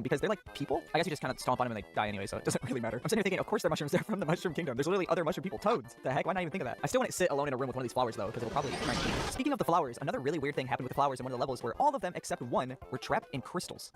thinking, because they're like people. I guess you just kind of stomp on them and they die anyway, so it doesn't really matter. I'm sitting here thinking, of course they're mushrooms. They're from the Mushroom Kingdom. There's literally other mushroom people. Toads. The heck? Why not even think of that? I still want to sit alone in a room with one of these flowers though, because it'll probably try and kill me. Speaking of the flowers, another really weird thing happened with the flowers in one of the levels where all of them except one were trapped in crystals.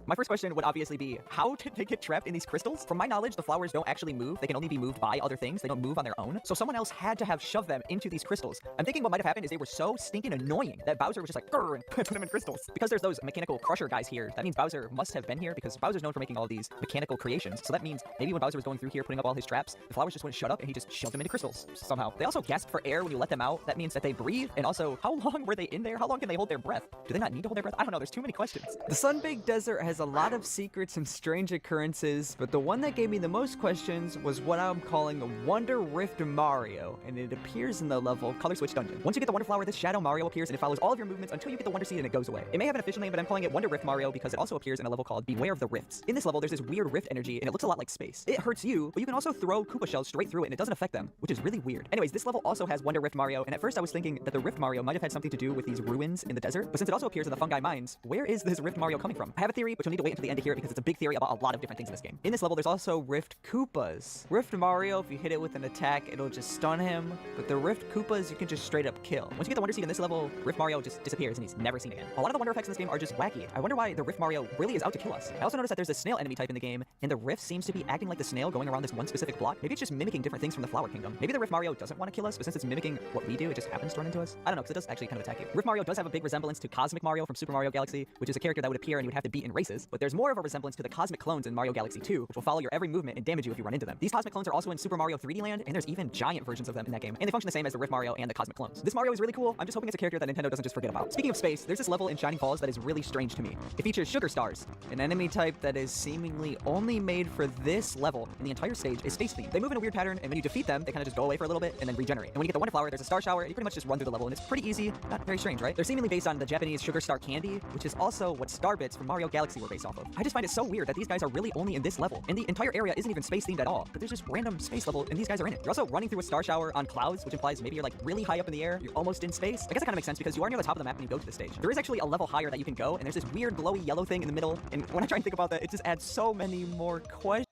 My first question would obviously be, how did they get trapped in these crystals? From my knowledge, the flowers don't actually move. They can only be moved by other things. They don't move on their own. So someone else had to have shoved them into these crystals. I'm thinking what might have happened is they were so stinking annoying that Bowser was just like, grr, and put them in crystals. Because there's those mechanical crusher guys here, that means Bowser must have been here, because Bowser's known for making all these mechanical creations. So that means maybe when Bowser was going through here putting up all his traps, the flowers just wouldn't shut up and he just shoved them into crystals somehow. They also gasp for air when you let them out. That means that they breathe. And also, how long were they in there? How long can they hold their breath? Do they not need to hold their breath? I don't know. There's too many questions. The Sunbaked Desert has a lot of secrets and strange occurrences, but the one that gave me the most questions was what I'm calling the Wonder Rift Mario, and it appears in the level Color Switch Dungeon. Once you get the Wonder Flower, this Shadow Mario appears and it follows all of your movements until you get the Wonder Seed and it goes away. It may have an official name, but I'm calling it Wonder Rift Mario because it also appears in a level called Beware of the Rifts. In this level, there's this weird rift energy and it looks a lot like space. It hurts you, but you can also throw Koopa shells straight through it and it doesn't affect them, which is really weird. Anyways, this level also has Wonder Rift Mario, and at first I was thinking that the Rift Mario might have had something to do with these ruins in the desert, but since it also appears in the Fungi Mines, where is this Rift Mario coming from? I have a theory, but you'll need to wait until the end to hear it because it's a big theory about a lot of different things in this game. In this level, there's also Rift Koopas. Rift Mario, if you hit it with an attack, it'll just stun him, but the Rift Koopas, you can just straight up kill. Once you get the Wonder Seed in this level, Rift Mario just disappears and he's never seen again. A lot of the Wonder effects in this game are just wacky. I wonder why the Rift Mario really is out to kill us. I also noticed that there's a snail enemy type in the game, and the Rift seems to be acting like the snail going around this one specific block. Maybe it's just mimicking different things from the Flower Kingdom. Maybe the Rift Mario doesn't want to kill us, but since it's mimicking what we do, it just happens to run into us. I don't know, because it does actually kind of attack you. Rift Mario does have a big resemblance to Cosmic Mario from Super Mario Galaxy, which is a character that would appear and you would have to beat in races, but there's more of a resemblance to the Cosmic clones in Mario Galaxy 2, which will follow your every movement and damage you if you run into them. These Cosmic clones are also in Super Mario 3D Land, and there's even giant versions of them in that game, and they function the same as the Rift Mario and the Cosmic clones. This Mario is really cool. I'm just hoping it's a character that Nintendo doesn't just forget about. Speaking of space, there's this level in Shining Falls that is really strange to me. It features sugar stars, an enemy type that is seemingly only made for this level, and the entire stage is space themed. They move in a weird pattern, and when you defeat them, they kind of just go away for a little bit and then regenerate. And when you get the Wonder Flower, there's a star shower, and you pretty much just run through the level, and it's pretty easy. Not very strange, right? They're seemingly based on the Japanese sugar star candy, which is also what Star Bits from Mario Galaxy were based off of. I just find it so weird that these guys are really only in this level, and the entire area isn't even space themed at all, but there's just random space level, and these guys are in it. You're also running through a star shower on clouds, which implies maybe you're like really high up in the air, you're almost in space. I guess that kind of makes sense because you are near the top of the map when you go to the stage. There is actually a level higher that you can go, and there's this weird glowy yellow thing in the middle, and when I try and think about that, it just adds so many more questions.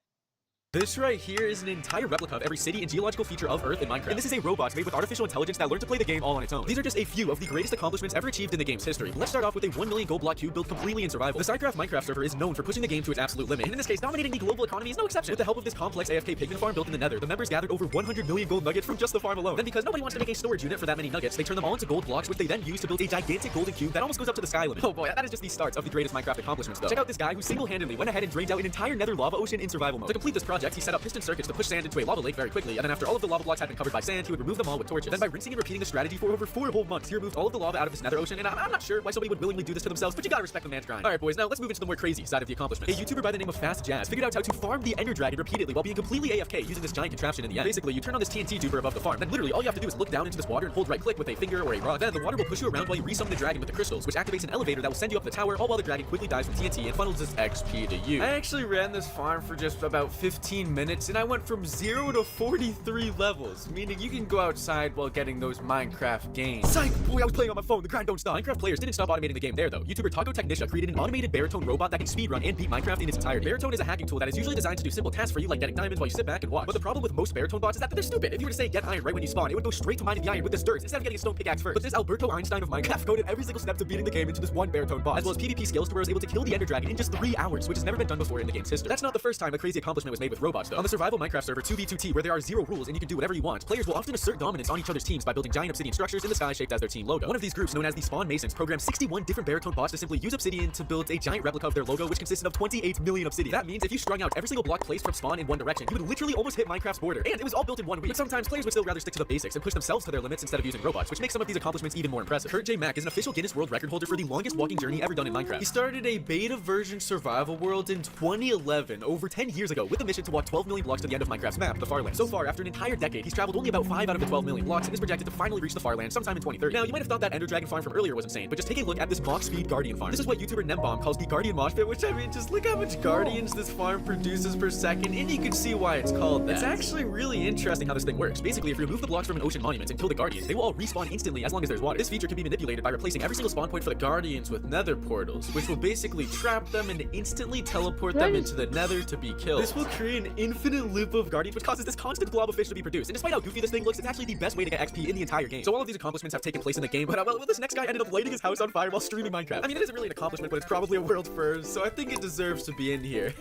This right here is an entire replica of every city and geological feature of Earth in Minecraft. And this is a robot made with artificial intelligence that learned to play the game all on its own. These are just a few of the greatest accomplishments ever achieved in the game's history. Let's start off with a 1 million gold block cube built completely in survival. The SciCraft Minecraft server is known for pushing the game to its absolute limit, and in this case, dominating the global economy is no exception. With the help of this complex AFK pigment farm built in the nether, the members gathered over 100 million gold nuggets from just the farm alone. Then because nobody wants to make a storage unit for that many nuggets, they turn them all into gold blocks, which they then use to build a gigantic golden cube that almost goes up to the sky limit. Oh boy, that is just the start of the greatest Minecraft accomplishments though. Check out this guy who single-handedly went ahead and drained out an entire nether lava ocean in survival mode. To complete this project, he set up piston circuits to push sand into a lava lake very quickly, and then after all of the lava blocks had been covered by sand, he would remove them all with torches. Then by rinsing and repeating the strategy for over 4 whole months, he removed all of the lava out of this nether ocean, and I'm not sure why somebody would willingly do this to themselves, but you gotta respect the man's grind. Alright boys, now let's move into the more crazy side of the accomplishment. A YouTuber by the name of Fast Jazz figured out how to farm the Ender Dragon repeatedly while being completely AFK using this giant contraption in the end. Basically, you turn on this TNT duper above the farm, then literally all you have to do is look down into this water and hold right click with a finger or a rock. Then the water will push you around while you resummon the dragon with the crystals, which activates an elevator that will send you up the tower, all while the dragon quickly dies from TNT and funnels this XP to you. I actually ran this farm for just about 15 minutes, and I went from 0 to 43 levels, meaning you can go outside while getting those Minecraft gains. Psych! Boy, I was playing on my phone, the grind don't stop. Minecraft players didn't stop automating the game there though. YouTuber Taco Technisha created an automated baritone robot that can speedrun and beat Minecraft in its entirety. Baritone is a hacking tool that is usually designed to do simple tasks for you like getting diamonds while you sit back and watch. But the problem with most baritone bots is that they're stupid. If you were to say get iron right when you spawn, it would go straight to mining the iron with this dirt instead of getting a stone pickaxe first. But this Alberto Einstein of Minecraft coded every single step to beating the game into this one baritone bot, as well as PvP skills to where it was able to kill the Ender Dragon in just 3 hours, which has never been done before in the game's history. That's not the first time a crazy accomplishment was made with robots though. On the survival Minecraft server 2v2t, where there are 0 rules and you can do whatever you want, players will often assert dominance on each other's teams by building giant obsidian structures in the sky shaped as their team logo. One of these groups, known as the Spawn Masons, programmed 61 different baritone bots to simply use obsidian to build a giant replica of their logo, which consisted of 28 million obsidian. That means if you strung out every single block placed from spawn in one direction, you would literally almost hit Minecraft's border. And it was all built in 1 week. But sometimes players would still rather stick to the basics and push themselves to their limits instead of using robots, which makes some of these accomplishments even more impressive. Kurt J. Mack is an official Guinness World Record holder for the longest walking journey ever done in Minecraft. He started a beta version survival world in 2011, over 10 years ago, with a mission to to walk 12 million blocks to the end of Minecraft's map, the Farlands. So far, after an entire decade, he's traveled only about 5 out of the 12 million blocks and is projected to finally reach the Farlands sometime in 2030. Now, you might have thought that Ender Dragon farm from earlier was insane, but just take a look at this Mach Speed Guardian farm. This is what YouTuber Nembomb calls the Guardian Mosh Pit, which I mean, just look how much Guardians this farm produces per second, and you can see why it's called that. It's actually really interesting how this thing works. Basically, if you remove the blocks from an ocean monument and kill the Guardians, they will all respawn instantly as long as there's water. This feature can be manipulated by replacing every single spawn point for the Guardians with nether portals, which will basically trap them and instantly teleport them into the nether to be killed. This will create an infinite loop of Guardians, which causes this constant blob of fish to be produced. And despite how goofy this thing looks, it's actually the best way to get XP in the entire game. So all of these accomplishments have taken place in the game, but well, this next guy ended up lighting his house on fire while streaming Minecraft. I mean, it isn't really an accomplishment, but it's probably a world first, so I think it deserves to be in here.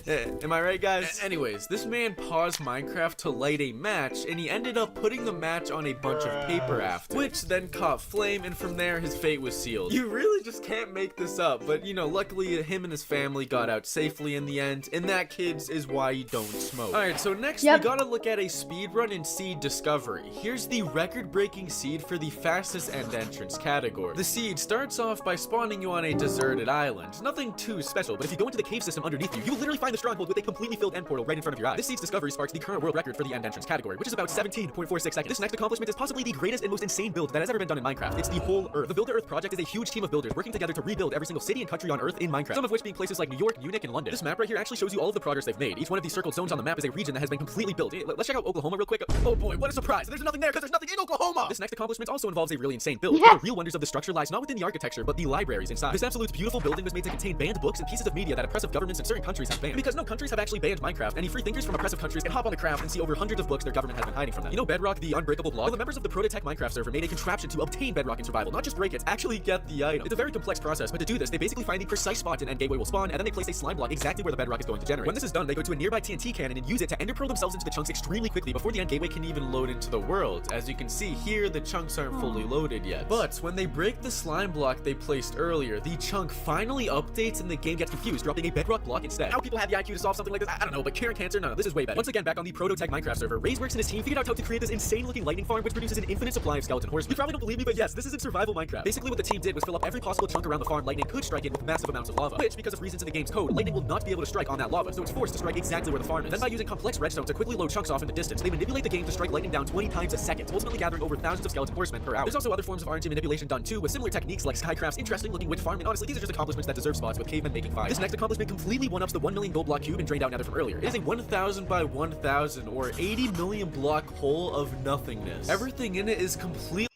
Am I right, guys? Anyways, this man paused Minecraft to light a match, and he ended up putting the match on a bunch of paper after, which then caught flame, and from there, his fate was sealed. You really just can't make this up, but you know, luckily him and his family got out safely in the end, and that, kids, is why you don't smoke. Alright, so next we gotta look at a speedrun in seed discovery. Here's the record-breaking seed for the fastest end entrance category. The seed starts off by spawning you on a deserted island. Nothing too special, but if you go into the cave system underneath you, you will literally find the stronghold with a completely filled end portal right in front of your eyes. This seed's discovery sparks the current world record for the end entrance category, which is about 17.46 seconds. This next accomplishment is possibly the greatest and most insane build that has ever been done in Minecraft. It's the whole Earth. The Build to Earth project is a huge team of builders working together to rebuild every single city and country on Earth in Minecraft, some of which being places like New York, Munich, and London. This map right here actually shows you all of the progress they've made. Each one of these circled zones on the map is a region that has been completely built. Let's check out Oklahoma real quick. Oh boy, what a surprise! There's nothing there because there's nothing in Oklahoma! This next accomplishment also involves a really insane build. The real wonders of the structure lies not within the architecture, but the libraries inside. This absolute beautiful building was made to contain banned books and pieces of media that oppressive governments in certain countries have banned. And because no countries have actually banned Minecraft, any free thinkers from oppressive countries can hop on the craft and see over hundreds of books their government has been hiding from them. You know Bedrock, the unbreakable blog? Well, the members of the Prototech Minecraft server made a contraption to obtain Bedrock in survival, not just break it, actually get the item. It's a very complex process, but to do this, they basically find the precise spot an end gateway will spawn, and then they place a slime block exactly where the bedrock is going to generate. When this is done, they go to a nearby TNT cannon and use it to ender pearl themselves into the chunks extremely quickly before the end gateway can even load into the world. As you can see here, the chunks aren't fully loaded yet. But when they break the slime block they placed earlier, the chunk finally updates and the game gets confused, dropping a bedrock block instead. How people have the IQ to solve something like this, I don't know, but Karen Cancer, no, this is way better. Once again, back on the Prototech Minecraft server, Razeworks and his team figured out how to create this insane-looking lightning farm which produces an infinite supply of skeleton horses. You probably don't believe me, but yes, this is in survival Minecraft. Basically what the team did was fill up every possible chunk around the farm lightning could strike in with massive amounts of lava, which, because of reasons in the game's code, lightning will not be able to strike on that lava, so it's forced to strike exactly where the farm is. Then by using complex redstone to quickly load chunks off in the distance, they manipulate the game to strike lightning down 20 times a second, ultimately gathering over thousands of skeleton horsemen per hour. There's also other forms of RNG manipulation done too, with similar techniques like Skycraft's interesting looking witch farm, and honestly, these are just accomplishments that deserve spots with cavemen making fire. This next accomplishment completely one-ups the 1 million gold block cube and drained out nether from earlier. It is a 1,000 by 1,000 or 80 million block hole of nothingness. Everything in it is completely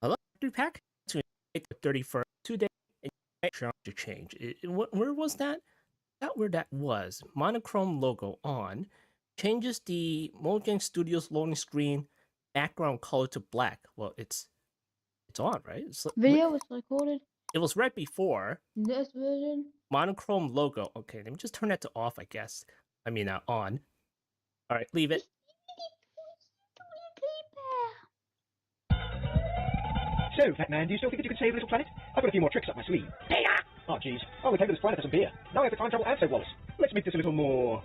Hello, pack to the 31st today and trying to change. Where was that? Not where that was. Monochrome logo on. Changes the Mojang Studios loading screen background color to black. Well, it's on, right? Video was recorded. It was right before. This version. Monochrome logo. Okay, let me just turn that to off, I guess. I mean, on. All right, leave it. So, Fat Man, do you still think that you could save Little Planet? I've got a few more tricks up my sleeve. Oh, jeez. Oh, we came to this planet for some beer. Now we have to time travel and save Wallace. Let's make this a little more...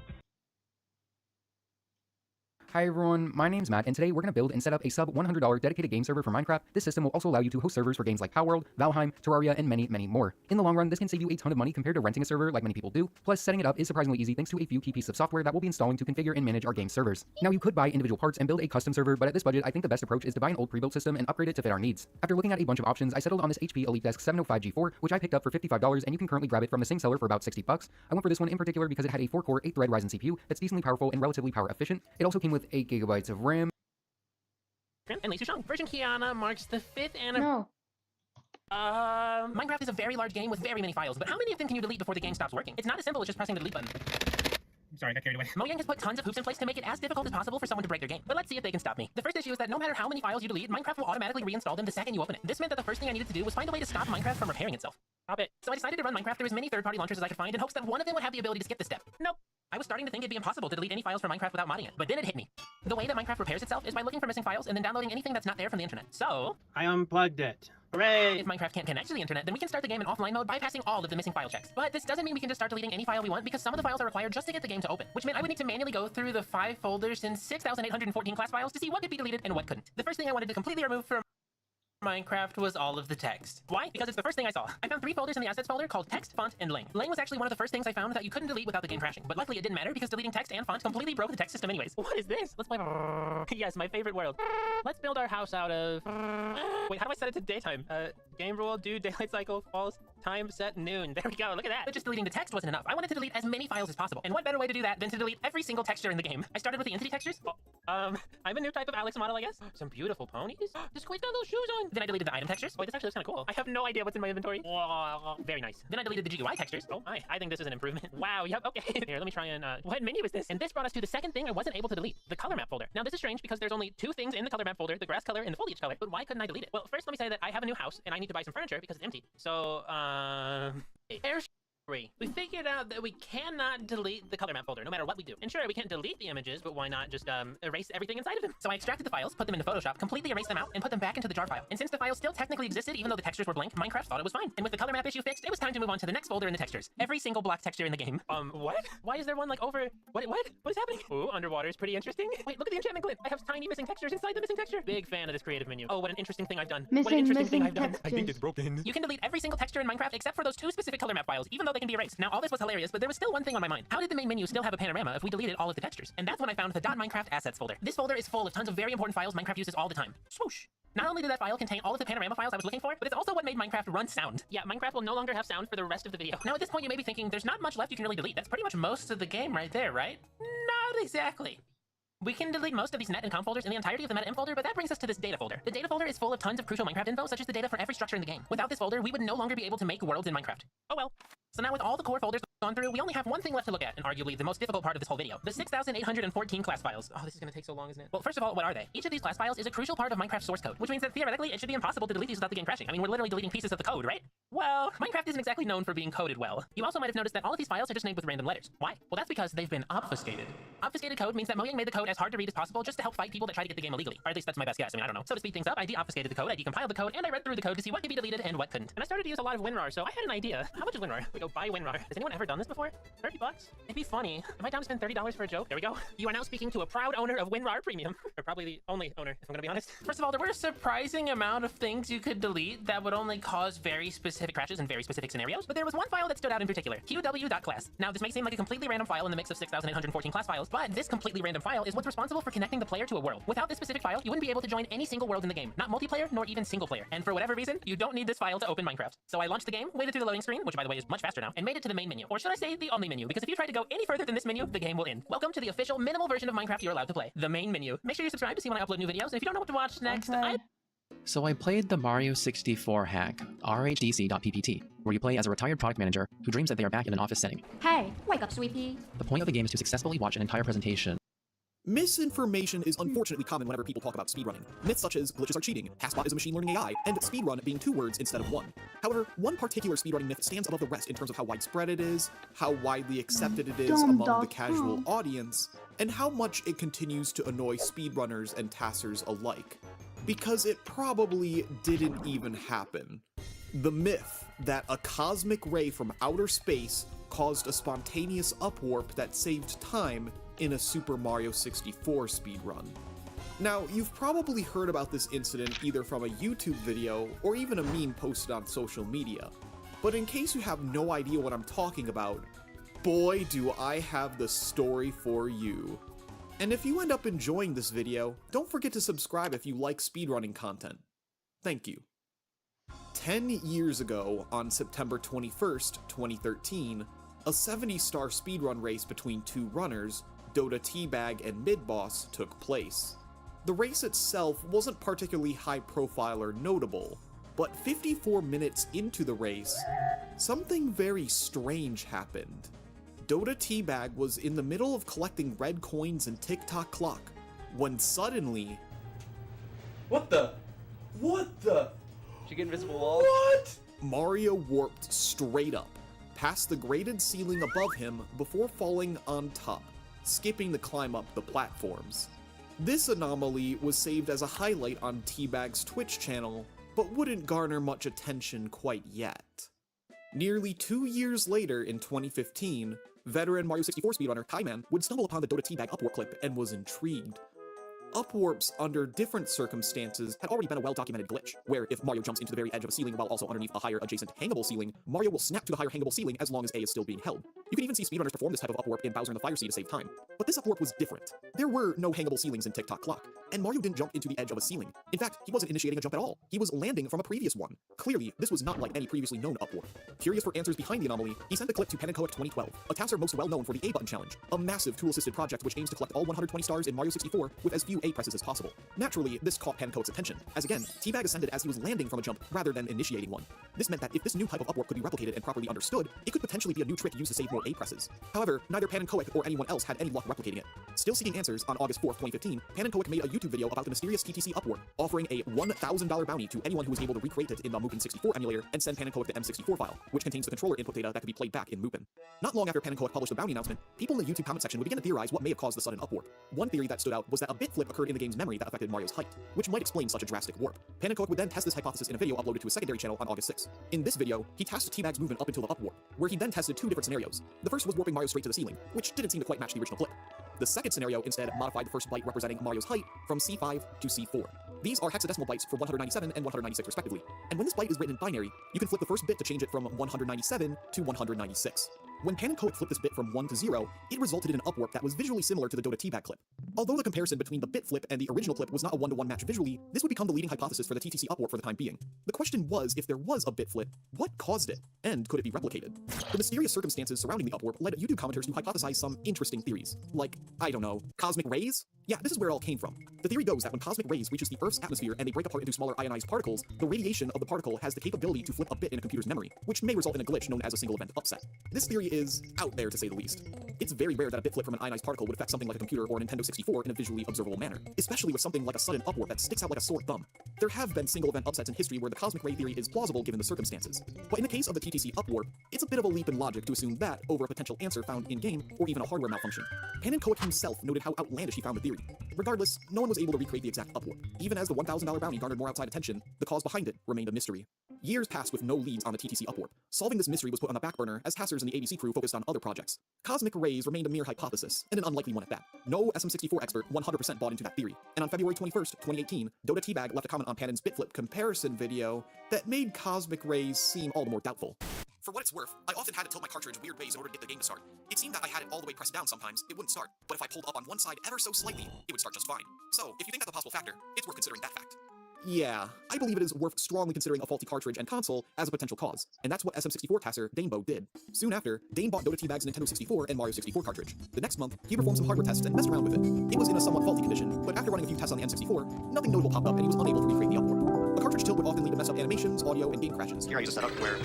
Hi everyone, my name's Matt, and today we're going to build and set up a sub $100 dedicated game server for Minecraft. This system will also allow you to host servers for games like Palworld, Valheim, Terraria, and many, many more. In the long run, this can save you a ton of money compared to renting a server like many people do. Plus, setting it up is surprisingly easy thanks to a few key pieces of software that we'll be installing to configure and manage our game servers. Now, you could buy individual parts and build a custom server, but at this budget, I think the best approach is to buy an old pre-built system and upgrade it to fit our needs. After looking at a bunch of options, I settled on this HP EliteDesk 705G4, which I picked up for $55, and you can currently grab it from the same seller for about $60. I went for this one in particular because it had a 4-core, 8-thread Ryzen CPU that's decently powerful and relatively power efficient. It also came with 8 GB of RAM. And Lisa Shang. Version Kiana marks the 5th anniversary. No. Minecraft is a very large game with very many files, but how many of them can you delete before the game stops working? It's not as simple as just pressing the delete button. Sorry, I got carried away. Mojang has put tons of hoops in place to make it as difficult as possible for someone to break their game. But let's see if they can stop me. The first issue is that no matter how many files you delete, Minecraft will automatically reinstall them the second you open it. This meant that the first thing I needed to do was find a way to stop Minecraft from repairing itself. Stop it. So I decided to run Minecraft through as many third-party launchers as I could find in hopes that one of them would have the ability to skip this step. Nope. I was starting to think it'd be impossible to delete any files from Minecraft without modding it, but then it hit me. The way that Minecraft repairs itself is by looking for missing files and then downloading anything that's not there from the internet. So, I unplugged it. Hooray! if Minecraft can't connect to the internet, then we can start the game in offline mode bypassing all of the missing file checks. But this doesn't mean we can just start deleting any file we want, because some of the files are required just to get the game to open, which meant I would need to manually go through the 5 folders and 6,814 class files to see what could be deleted and what couldn't. The first thing I wanted to completely remove from Minecraft was all of the text. Why? Because it's the first thing I saw. I found 3 folders in the assets folder called text, font, and lang. Lang was actually one of the first things I found that you couldn't delete without the game crashing, but luckily it didn't matter because deleting text and font completely broke the text system anyways. What is this? Let's play. Yes, my favorite world. Let's build our house out of... Wait, how do I set it to daytime? Game rule, do daylight cycle, false, time set noon. There we go, look at that. But just deleting the text wasn't enough. I wanted to delete as many files as possible. And what better way to do that than to delete every single texture in the game? I started with the entity textures. I'm a new type of Alex model, I guess. Some beautiful ponies. This queen's got little shoes on. Then I deleted the item textures. Wait, this actually looks kind of cool. I have no idea what's in my inventory. Very nice. Then I deleted the GUI textures. Oh my, I think this is an improvement. Wow, yep, okay. Here, let me try and, what menu is this? And this brought us to the second thing I wasn't able to delete, the color map folder. Now this is strange because there's only 2 things in the color map folder, the grass color and the foliage color, but why couldn't I delete it? Well, first let me say that I have a new house and I need to buy some furniture because it's empty. So, we figured out that we cannot delete the color map folder no matter what we do. And sure, we can't delete the images, but why not just erase everything inside of them? So I extracted the files, put them into Photoshop, completely erased them out, and put them back into the jar file. And since the file still technically existed, even though the textures were blank, Minecraft thought it was fine. And with the color map issue fixed, it was time to move on to the next folder in the textures. Every single block texture in the game. What? Why is there one like over... What is happening? Ooh, underwater is pretty interesting. Wait, look at the enchantment glint. I have tiny missing textures inside the missing texture. Big fan of this creative menu. Oh, what an interesting thing I've done. Missing, what an interesting missing thing I've done. textures. I think it's broken. You can delete every single texture in Minecraft except for those 2 specific color map files, even though they can be erased. Now all this was hilarious, but there was still one thing on my mind. How did the main menu still have a panorama if we deleted all of the textures? And that's when I found the .minecraft assets folder. This folder is full of tons of very important files Minecraft uses all the time. Swoosh! Not only did that file contain all of the panorama files I was looking for, but it's also what made Minecraft run sound. Yeah, Minecraft will no longer have sound for the rest of the video. Now at this point you may be thinking, there's not much left you can really delete. That's pretty much most of the game right there, right? Not exactly. We can delete most of these net and com folders and the entirety of the meta info folder, but that brings us to this data folder. The data folder is full of tons of crucial Minecraft info, such as the data for every structure in the game. Without this folder, we would no longer be able to make worlds in Minecraft. Oh well. So now with all the core folders gone through, we only have one thing left to look at, and arguably the most difficult part of this whole video. The 6,814 class files. Oh, this is gonna take so long, isn't it? Well, first of all, what are they? Each of these class files is a crucial part of Minecraft's source code, which means that theoretically it should be impossible to delete these without the game crashing. I mean, we're literally deleting pieces of the code, right? Well, Minecraft isn't exactly known for being coded well. You also might have noticed that all of these files are just named with random letters. Why? Well, that's because they've been obfuscated. Obfuscated code means that Mojang made the code as hard to read as possible just to help fight people that try to get the game illegally. Or at least that's my best guess. I mean, I don't know. So to speed things up, I de-obfuscated the code, I decompiled the code, and I read through the code to see what could be deleted and what couldn't. And I started to use a lot of WinRAR, so I had an idea. How much is WinRAR? We go buy WinRAR. Has anyone ever done this before? $30? It'd be funny. Am I down to spend $30 for a joke? There we go. You are now speaking to a proud owner of WinRAR Premium. Or probably the only owner, if I'm gonna be honest. First of all, there were a surprising amount of things you could delete that would only cause very specific crashes in very specific scenarios, but there was one file that stood out in particular, qw.class. Now, this may seem like a completely random file in the mix of 6,814 class files, but this completely random file is what's responsible for connecting the player to a world. Without this specific file, you wouldn't be able to join any single world in the game, not multiplayer, nor even single player. And for whatever reason, you don't need this file to open Minecraft. So I launched the game, waited through the loading screen, which by the way is much faster now, and made it to the main menu. Or should I say the only menu, because if you try to go any further than this menu, the game will end. Welcome to the official minimal version of Minecraft you're allowed to play, the main menu. Make sure you subscribe to see when I upload new videos, and if you don't know what to watch next, Okay. So I played the Mario 64 hack, RHDC.ppt, where you play as a retired product manager who dreams that they are back in an office setting. Hey, wake up, sweetie. The point of the game is to successfully watch an entire presentation. Misinformation is unfortunately common whenever people talk about speedrunning. Myths such as glitches are cheating, Haspot is a machine learning AI, and speedrun being 2 words instead of 1. However, one particular speedrunning myth stands above the rest in terms of how widespread it is, how widely accepted it is among the casual audience, and how much it continues to annoy speedrunners and tassers alike. Because it probably didn't even happen. The myth that a cosmic ray from outer space caused a spontaneous upwarp that saved time in a Super Mario 64 speedrun. Now, you've probably heard about this incident either from a YouTube video or even a meme posted on social media, but in case you have no idea what I'm talking about, boy do I have the story for you. And if you end up enjoying this video, don't forget to subscribe if you like speedrunning content. Thank you. 10 years ago, on September 21st, 2013, a 70-star speedrun race between 2 runners, Dota Teabag and Midboss, took place. The race itself wasn't particularly high profile or notable, but 54 minutes into the race, something very strange happened. Dota Teabag was in the middle of collecting red coins and TikTok clock, when suddenly... What the? Did you get invisible walls? What? Mario warped straight up, past the graded ceiling above him before falling on top, skipping the climb up the platforms. This anomaly was saved as a highlight on Teabag's Twitch channel, but wouldn't garner much attention quite yet. Nearly 2 years later, in 2015, veteran Mario 64 speedrunner Kaiman would stumble upon the Dota Teabag upwarp clip and was intrigued. Upwarps under different circumstances had already been a well-documented glitch, where if Mario jumps into the very edge of a ceiling while also underneath a higher adjacent hangable ceiling, Mario will snap to the higher hangable ceiling as long as A is still being held. You can even see speedrunners perform this type of upwarp in Bowser in the Fire Sea to save time. But this upwarp was different. There were no hangable ceilings in Tick-Tock Clock, and Mario didn't jump into the edge of a ceiling. In fact, he wasn't initiating a jump at all. He was landing from a previous one. Clearly, this was not like any previously known upwarp. Curious for answers behind the anomaly, he sent the clip to Penencoic 2012, a tasser most well known for the A-Button Challenge, a massive tool-assisted project which aims to collect all 120 stars in Mario 64 with as few A presses as possible. Naturally, this caught Penencoic's attention, as again, Teabag ascended as he was landing from a jump rather than initiating one. This meant that if this new type of upwarp could be replicated and properly understood, it could potentially be a new trick used to save more A presses. However, neither Penencoic or anyone else had any luck replicating it. Still seeking answers, on August 4th, 2015, Penencoic made a YouTube video about the mysterious TTC upwarp, offering a $1,000 bounty to anyone who was able to recreate it in the Mupen 64 emulator and send Penencoic the M64 file, which contains the controller input data that could be played back in Mupen. Not long after Penencoic published the bounty announcement, people in the YouTube comment section would begin to theorize what may have caused the sudden upwarp. One theory that stood out was that a bit flip occurred in the game's memory that affected Mario's height, which might explain such a drastic warp. Penencoic would then test this hypothesis in a video uploaded to a secondary channel on August 6th. In this video, he tasked Teabag's movement up until the upwarp, where he then tested two different scenarios. The first was warping Mario straight to the ceiling, which didn't seem to quite match the original flip. The second scenario instead modified the first byte representing Mario's height from C5 to C4. These are hexadecimal bytes for 197 and 196 respectively, and when this byte is written in binary, you can flip the first bit to change it from 197 to 196. When Penencoic flipped this bit from 1 to 0, it resulted in an upwarp that was visually similar to the Dota Teabag clip. Although the comparison between the bit flip and the original clip was not a one-to-one match visually, this would become the leading hypothesis for the TTC upwarp for the time being. The question was, if there was a bit flip, what caused it, and could it be replicated? The mysterious circumstances surrounding the upwarp led YouTube commenters to hypothesize some interesting theories, like, I don't know, cosmic rays? Yeah, this is where it all came from. The theory goes that when cosmic rays reaches the Earth's atmosphere and they break apart into smaller ionized particles, the radiation of the particle has the capability to flip a bit in a computer's memory, which may result in a glitch known as a single event upset. This theory is out there to say the least. It's very rare that a bit flip from an ionized particle would affect something like a computer or a Nintendo 64 in a visually observable manner, especially with something like a sudden upwarp that sticks out like a sore thumb. There have been single event upsets in history where the cosmic ray theory is plausible given the circumstances, but in the case of the TTC upwarp, it's a bit of a leap in logic to assume that over a potential answer found in-game or even a hardware malfunction. Penencoic himself noted how outlandish he found the theory. Regardless, no one was able to recreate the exact upwarp. Even as the $1,000 bounty garnered more outside attention, the cause behind it remained a mystery. Years passed with no leads on the TTC upwarp. Solving this mystery was put on the back burner as taskers in the ABC crew focused on other projects. Cosmic rays remained a mere hypothesis, and an unlikely one at that. No SM64 expert 100% bought into that theory, and on February 21st, 2018, Dota Teabag left a comment on Panen's Bitflip comparison video that made cosmic rays seem all the more doubtful. For what it's worth, I often had to tilt my cartridge weird ways in order to get the game to start. It seemed that I had it all the way pressed down sometimes, it wouldn't start, but if I pulled up on one side ever so slightly, it would start just fine. So, if you think that's a possible factor, it's worth considering that fact. Yeah, I believe it is worth strongly considering a faulty cartridge and console as a potential cause, and that's what SM64 tasser Danebo did. Soon after, Dane bought Dota Teabag's Nintendo 64 and Mario 64 cartridge. The next month, he performed some hardware tests and messed around with it. It was in a somewhat faulty condition, but after running a few tests on the N64, nothing notable popped up and he was unable to recreate the upwarp. A cartridge tilt would often lead to messed up animations, audio, and game crashes. Here I use a setup where...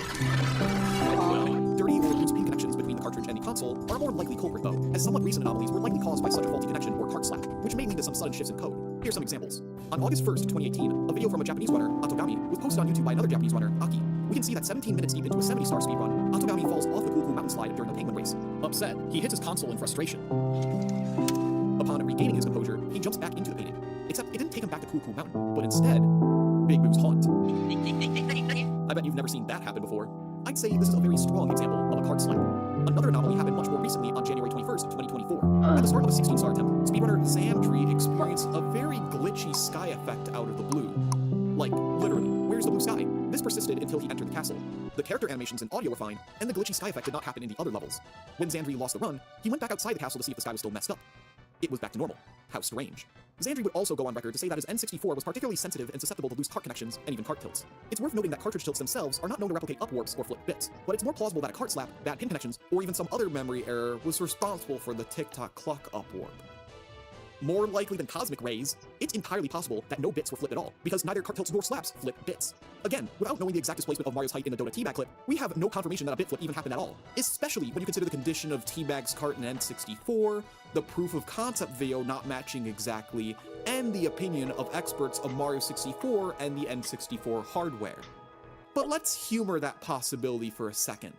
Dirty or loose pin connections between the cartridge and the console are a more likely culprit though, as somewhat recent anomalies were likely caused by such a faulty connection or cart slap, which may lead to some sudden shifts in code. Here's some examples. On August 1st, 2018, a video from a Japanese runner, Atogami, was posted on YouTube by another Japanese runner, Aki. We can see that 17 minutes deep into a 70-star speedrun, Atogami falls off the Cool Cool mountain slide during the Penguin race. Upset, he hits his console in frustration. Upon regaining his composure, he jumps back into the painting. Except it didn't take him back to Cool Cool Mountain, but instead, Big Boo's haunt. I bet you've never seen that happen before. I'd say this is a very strong example of a cart slap. Another anomaly happened much more recently on January 21st, 2024. At the start of a 16-star attempt, speedrunner Zamdri experienced a very glitchy sky effect out of the blue. Like, literally, where's the blue sky? This persisted until he entered the castle. The character animations and audio were fine, and the glitchy sky effect did not happen in the other levels. When Zamdri lost the run, he went back outside the castle to see if the sky was still messed up. It was back to normal. How strange. Zamdri would also go on record to say that his N64 was particularly sensitive and susceptible to loose cart connections and even cart tilts. It's worth noting that cartridge tilts themselves are not known to replicate upwarps or flip bits, but it's more plausible that a cart slap, bad pin connections, or even some other memory error was responsible for the Tick-Tock Clock upwarp. More likely than cosmic rays, it's entirely possible that no bits were flipped at all, because neither cart tilts nor slaps flip bits. Again, without knowing the exact displacement of Mario's height in the Dota Teabag clip, we have no confirmation that a bit flip even happened at all, especially when you consider the condition of Teabag's cart in N64, the proof of concept video not matching exactly, and the opinion of experts of Mario 64 and the N64 hardware. But let's humor that possibility for a second.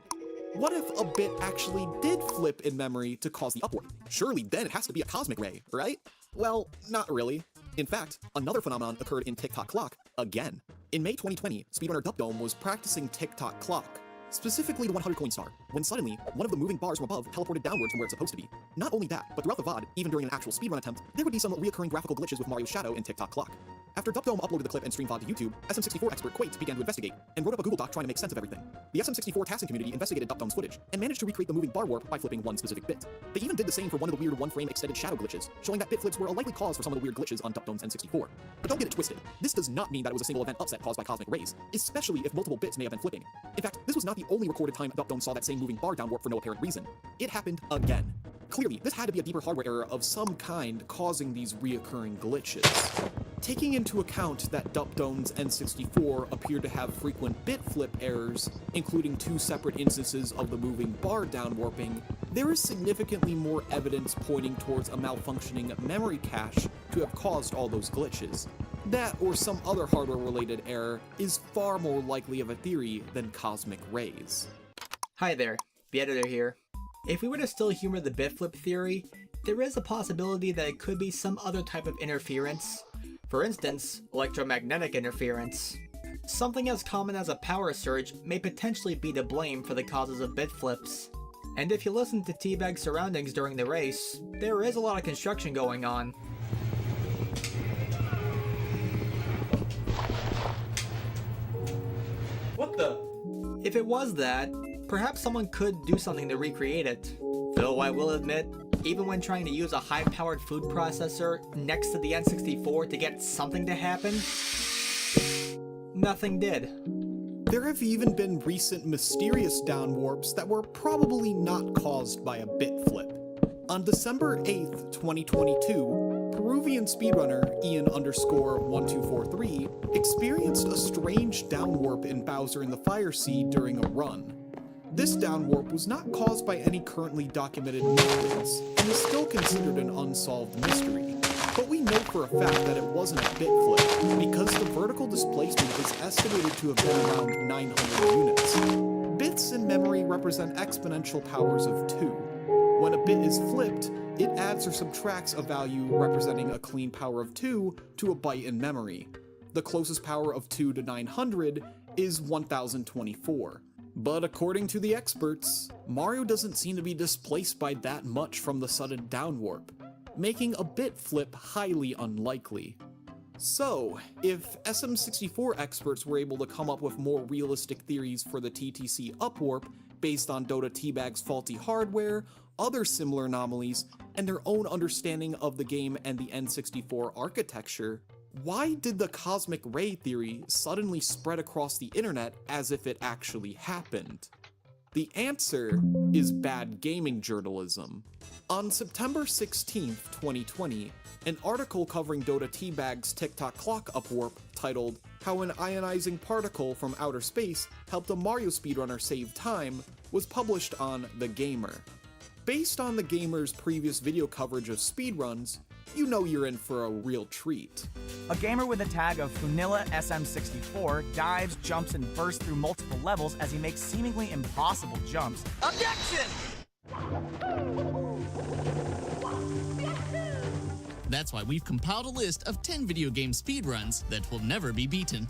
What if a bit actually did flip in memory to cause the upwarp? Surely then it has to be a cosmic ray, right? Well, not really. In fact, another phenomenon occurred in Tick Tock Clock again. In May 2020, speedrunner Dupdome was practicing Tick Tock Clock, specifically the 100 coin star, when suddenly, one of the moving bars from above teleported downwards from where it's supposed to be. Not only that, but throughout the VOD, even during an actual speedrun attempt, there would be some reoccurring graphical glitches with Mario's shadow in Tick Tock Clock. After Dupdome uploaded the clip and streamed VOD to YouTube, SM64 expert Quate began to investigate, and wrote up a Google Doc trying to make sense of everything. The SM64 tasking community investigated Dupdome's footage, and managed to recreate the moving bar warp by flipping one specific bit. They even did the same for one of the weird one-frame extended shadow glitches, showing that bit flips were a likely cause for some of the weird glitches on Dupdome's N64. But don't get it twisted, this does not mean that it was a single event upset caused by cosmic rays, especially if multiple bits may have been flipping. In fact, this was not the only recorded time Dupdome saw that same moving bar downwarp for no apparent reason. It happened again. Clearly, this had to be a deeper hardware error of some kind causing these reoccurring glitches. Taking into account that Dupdome's N64 appeared to have frequent bit flip errors, including 2 separate instances of the moving bar downwarping, there is significantly more evidence pointing towards a malfunctioning memory cache to have caused all those glitches. That or some other hardware-related error is far more likely of a theory than cosmic rays. Hi there, the editor here. If we were to still humor the bit flip theory, there is a possibility that it could be some other type of interference. For instance, electromagnetic interference. Something as common as a power surge may potentially be to blame for the causes of bit flips. And if you listen to Teabag's surroundings during the race, there is a lot of construction going on. What the? If it was that, perhaps someone could do something to recreate it. Though I will admit, even when trying to use a high-powered food processor next to the N64 to get something to happen, nothing did. There have even been recent mysterious downwarps that were probably not caused by a bit flip. On December 8th, 2022, Peruvian speedrunner Ian_1243 experienced a strange downwarp in Bowser in the Fire Sea during a run. This downwarp was not caused by any currently documented methods, and is still considered an unsolved mystery. But we know for a fact that it wasn't a bit flip, because the vertical displacement is estimated to have been around 900 units. Bits in memory represent exponential powers of 2. When a bit is flipped, it adds or subtracts a value representing a clean power of 2 to a byte in memory. The closest power of 2 to 900 is 1024. But according to the experts, Mario doesn't seem to be displaced by that much from the sudden downwarp, making a bit flip highly unlikely. So, if SM64 experts were able to come up with more realistic theories for the TTC upwarp based on Dota Teabag's faulty hardware, other similar anomalies, and their own understanding of the game and the N64 architecture, why did the cosmic ray theory suddenly spread across the internet as if it actually happened? The answer is bad gaming journalism. On September 16th, 2020, an article covering Dota Teabag's Tick Tock Clock upwarp titled "How an Ionizing Particle from Outer Space Helped a Mario Speedrunner Save Time" was published on The Gamer. Based on The Gamer's previous video coverage of speedruns, you know you're in for a real treat. A gamer with the tag of Funilla SM64 dives, jumps, and bursts through multiple levels as he makes seemingly impossible jumps. Objection! That's why we've compiled a list of 10 video game speedruns that will never be beaten.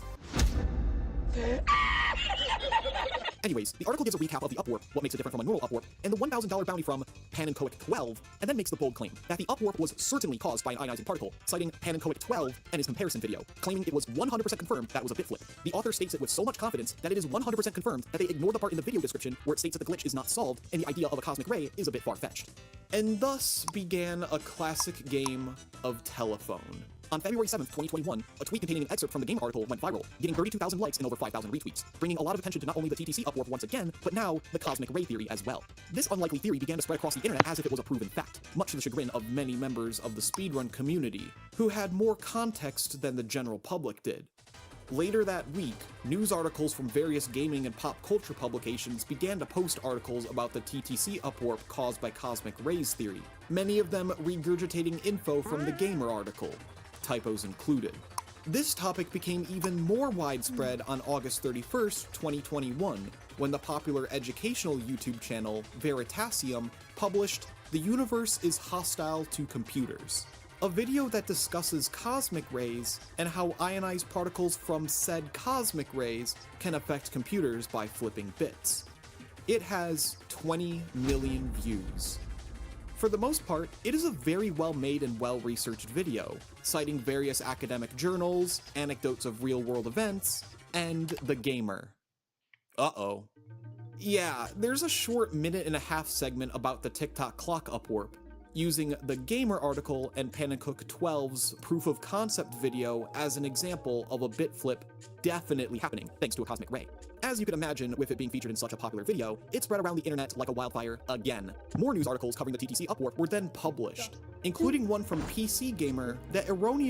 Anyways, the article gives a recap of the upwarp, what makes it different from a normal upwarp, and the $1,000 bounty from Panenkoic 12, and then makes the bold claim that the upwarp was certainly caused by an ionizing particle, citing Panenkoic 12 and his comparison video, claiming it was 100% confirmed that it was a bit flip. The author states it with so much confidence that it is 100% confirmed that they ignored the part in the video description where it states that the glitch is not solved and the idea of a cosmic ray is a bit far-fetched. And thus began a classic game of telephone. On February 7th, 2021, a tweet containing an excerpt from the game article went viral, getting 32,000 likes and over 5,000 retweets, bringing a lot of attention to not only the TTC upwarp once again, but now the cosmic ray theory as well. This unlikely theory began to spread across the internet as if it was a proven fact, much to the chagrin of many members of the speedrun community, who had more context than the general public did. Later that week, news articles from various gaming and pop culture publications began to post articles about the TTC upwarp caused by cosmic rays theory, many of them regurgitating info from the Gamer article, typos included. This topic became even more widespread on August 31st, 2021, when the popular educational YouTube channel Veritasium published "The Universe is Hostile to Computers," a video that discusses cosmic rays and how ionized particles from said cosmic rays can affect computers by flipping bits. It has 20 million views. For the most part, it is a very well-made and well-researched video, citing various academic journals, anecdotes of real-world events, and the gamer. Uh-oh. Yeah, there's a short 1.5-minute segment about the TikTok clock upwarp, using the Gamer article and Panacook 12's proof of concept video as an example of a bit flip definitely happening thanks to a cosmic ray. As you can imagine, with it being featured in such a popular video, it spread around the internet like a wildfire again. More news articles covering the TTC upwarp were then published, including one from PC Gamer that erroneously